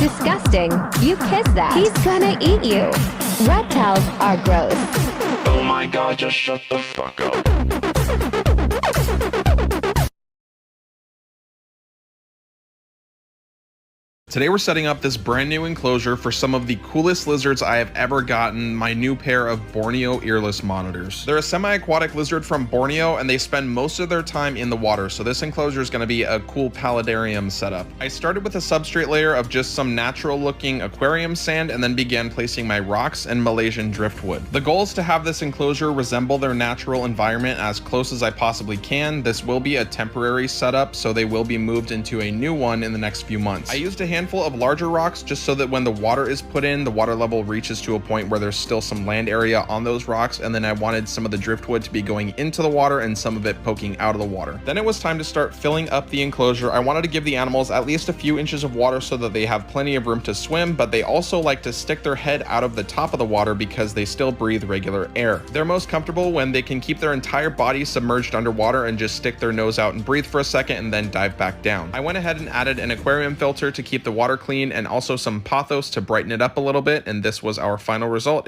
Disgusting. You kissed that. He's gonna eat you. Reptiles are gross. Oh my god, just shut the fuck up. Today we're setting up this brand new enclosure for some of the coolest lizards I have ever gotten, my new pair of Borneo Earless monitors. They're a semi-aquatic lizard from Borneo and they spend most of their time in the water, so this enclosure is going to be a cool Paludarium setup. I started with a substrate layer of just some natural looking aquarium sand and then began placing my rocks and Malaysian driftwood. The goal is to have this enclosure resemble their natural environment as close as I possibly can. This will be a temporary setup, so they will be moved into a new one in the next few months. I used a handful of larger rocks just so that when the water is put in, the water level reaches to a point where there's still some land area on those rocks, and then I wanted some of the driftwood to be going into the water and some of it poking out of the water. Then it was time to start filling up the enclosure. I wanted to give the animals at least a few inches of water so that they have plenty of room to swim, but they also like to stick their head out of the top of the water because they still breathe regular air. They're most comfortable when they can keep their entire body submerged underwater and just stick their nose out and breathe for a second and then dive back down. I went ahead and added an aquarium filter to keep the water clean and also some pothos to brighten it up a little bit, and this was our final result.